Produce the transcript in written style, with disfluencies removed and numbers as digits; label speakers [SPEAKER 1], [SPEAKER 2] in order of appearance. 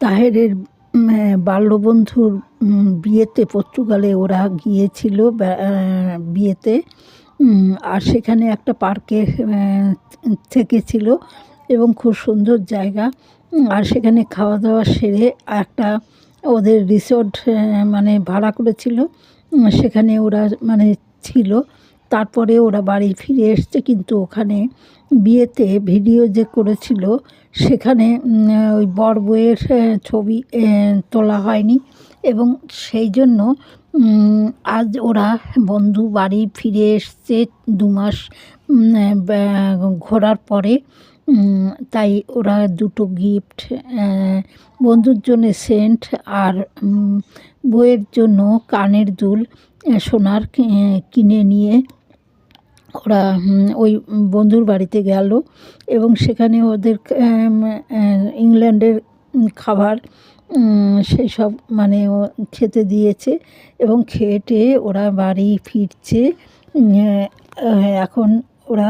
[SPEAKER 1] তাহেরের বাল্যবন্ধুর বিয়েতে পর্তুগালে ওরা গিয়েছিল বিয়েতে। আর সেখানে একটা পার্কে থেকেছিল এবং খুব সুন্দর জায়গা। আর সেখানে খাওয়া দাওয়া সেরে একটা ওদের রিসর্ট মানে ভাড়া করেছিল, সেখানে ওরা মানে ছিল। তারপরে ওরা বাড়ি ফিরে এসছে, কিন্তু ওখানে বিয়েতে ভিডিও যে করেছিল সেখানে ওই বর বউয়ের ছবি তোলা হয়নি, এবং সেই জন্য আজ ওরা বন্ধু বাড়ি ফিরে এসছে 2 মাস ঘোরার পরে। তাই ওরা দুটো গিফট, বন্ধুর জন্যে সেন্ট আর বউয়ের জন্য কানের দুল সোনার কিনে নিয়ে ওরা ওই বন্ধুর বাড়িতে গেল, এবং সেখানে ওদের ইংল্যান্ডের খাবার সেই সব মানে খেতে দিয়েছে, এবং খেয়ে টেয়ে ওরা বাড়ি ফিরছে। এখন ওরা